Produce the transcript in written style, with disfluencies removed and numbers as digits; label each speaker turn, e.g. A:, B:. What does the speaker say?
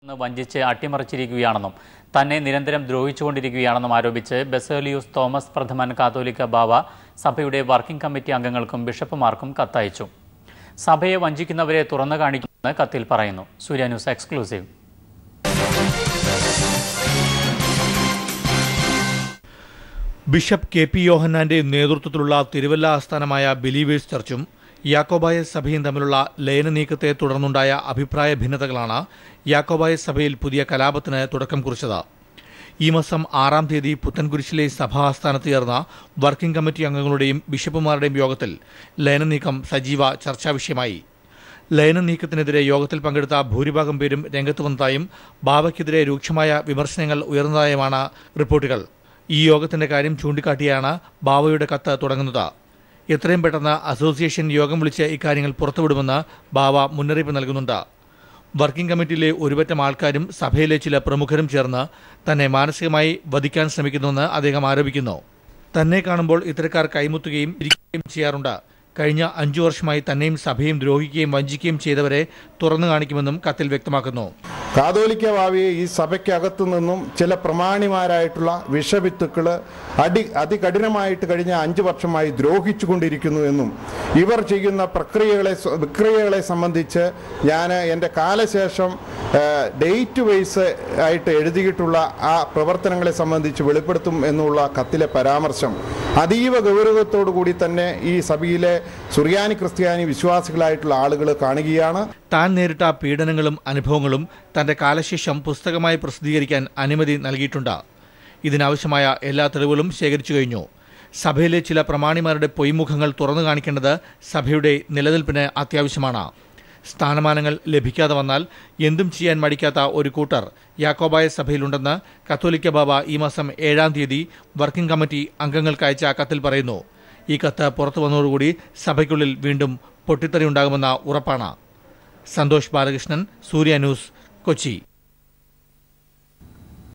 A: വഞ്ചിച്ച് അട്ടിമറിച്ചിരിക്കുകയാണെന്നും തന്നെ നിരന്തരം ദ്രോഹിച്ചുകൊണ്ടിരിക്കുകയാണെന്നും ആരോപിച്ച് ബസേലിയൂസ് തോമസ് പ്രഥമൻ കാത്തോലിക്ക ബാവ സഭയുടെ വർക്കിംഗ് കമ്മിറ്റി അംഗങ്ങൾക്കും ബിഷപ്പുമാർക്കും കത്തയച്ചു. സഭയെ വഞ്ചിക്കുന്നവരെ തുറന്നു കാണിക്കുമെന്ന് കത്തിൽ പറയുന്നു. സൂര്യ ന്യൂസ് എക്സ്ക്ലൂസീവ്.
B: Bishop K P. യോഹന്നാന്റെ നേതൃത്വത്തിലുള്ള തിരുവല്ല ആസ്ഥാനമായ ബിലീവേഴ്സ് ചർച്ചും യാക്കോബായ സഭയും തമ്മിലുള്ള ലയന നീക്കത്തെ തുടർന്നുണ്ടായ അഭിപ്രായ ഭിന്നതകളാണ് യാക്കോബായ സഭയിൽ പുതിയ കലാപത്തിന് തുടക്കം കുറിച്ചത്. ഈ മാസം 6-ാം തീയതി പുത്തൻകുരിശിലെ സഭാ ആസ്ഥാനത്ത് ചേർന്ന വർക്കിംഗ് കമ്മിറ്റി അംഗങ്ങളുടെയും ബിഷപ്പുമാരുടെയും യോഗത്തിൽ ലയന നീക്കം സജീവ ചർച്ചാ വിഷയമായി. ലയന നീക്കത്തിനെതിരെ യോഗത്തിൽ പങ്കെടുത്ത ഭൂരിഭാഗം പേരും രംഗത്ത് വന്നതായും ബാവയ്ക്കെതിരെ രൂക്ഷമായ വിമർശനങ്ങൾ ഉയർന്നതായുമാണ് റിപ്പോർട്ടുകൾ. ഈ യോഗത്തിന്റെ കാര്യം ചൂണ്ടിക്കാട്ടിയാണ് ബാവയുടെ കത്ത് തുടങ്ങുന്നത്. എത്രയും പെട്ടെന്ന് അസോസിയേഷൻ യോഗം വിളിച്ച് ഇക്കാര്യങ്ങൾ പുറത്തുവിടുമെന്ന് ബാവ മുന്നറിയിപ്പ് നൽകുന്നുണ്ട്. വർക്കിംഗ് കമ്മിറ്റിയിലെ ഒരുപറ്റം ആൾക്കാരും സഭയിലെ ചില പ്രമുഖരും ചേർന്ന് തന്നെ മാനസികമായി വധിക്കാൻ ശ്രമിക്കുന്നുവെന്ന് അദ്ദേഹം ആരോപിക്കുന്നു. തന്നെ കാണുമ്പോൾ ഇത്തരക്കാർ കൈമുത്തുകയും ഇരിക്കുകയും ചെയ്യാറുണ്ട്. കഴിഞ്ഞ 5 വർഷമായി തന്നെയും സഭയും ദ്രോഹിക്കുകയും വഞ്ചിക്കുകയും ചെയ്തവരെ തുറന്നു കാണിക്കുമെന്നും കത്തിൽ വ്യക്തമാക്കുന്നു.
C: കാതോലിക്ക ബാവയെ ഈ സഭയ്ക്കകത്തു നിന്നും ചില പ്രമാണിമാരായിട്ടുള്ള വിഷവിത്തുക്കൾ അതികഠിനമായിട്ട് കഴിഞ്ഞ 5 വർഷമായി ദ്രോഹിച്ചുകൊണ്ടിരിക്കുന്നു എന്നും ഇവർ ചെയ്യുന്ന വിക്രിയകളെ സംബന്ധിച്ച് ഞാൻ എൻ്റെ കാലശേഷം ഡേറ്റ് വൈസ് ആയിട്ട് എഴുതിയിട്ടുള്ള ആ പ്രവർത്തനങ്ങളെ സംബന്ധിച്ച് വെളിപ്പെടുത്തും എന്നുള്ള കത്തിലെ പരാമർശം അതീവ ഗൗരവത്തോടു കൂടി തന്നെ ഈ സഭയിലെ സുറിയാനി ക്രിസ്ത്യാനി വിശ്വാസികളായിട്ടുള്ള ആളുകൾ കാണുകയാണ്.
B: താൻ നേരിട്ട പീഡനങ്ങളും അനുഭവങ്ങളും തന്റെ കാലശേഷം പുസ്തകമായി പ്രസിദ്ധീകരിക്കാൻ അനുമതി നൽകിയിട്ടുണ്ട്. ഇതിനാവശ്യമായ എല്ലാ തെളിവുകളും ശേഖരിച്ചു കഴിഞ്ഞു. സഭയിലെ ചില പ്രമാണിമാരുടെ പൊയ്മുഖങ്ങൾ തുറന്നു കാണിക്കേണ്ടത് സഭയുടെ നിലനിൽപ്പിന് അത്യാവശ്യമാണ്. സ്ഥാനമാനങ്ങൾ ലഭിക്കാതെ വന്നാൽ എന്തും ചെയ്യാൻ മടിക്കാത്ത ഒരു കൂട്ടർ യാക്കോബായ സഭയിലുണ്ടെന്ന് കത്തോലിക്ക ബാവ ഈ മാസം 7-ാം തീയതി വർക്കിംഗ് കമ്മിറ്റി അംഗങ്ങൾക്ക് അയച്ച കത്തിൽ പറയുന്നു. ഈ കത്ത് പുറത്തു വന്നതോടുകൂടി സഭയ്ക്കുള്ളിൽ വീണ്ടും പൊട്ടിത്തെറിയുണ്ടാകുമെന്ന ഉറപ്പാണ്. സന്തോഷ് ബാലകൃഷ്ണൻ, സൂര്യ ന്യൂസ്, കൊച്ചി.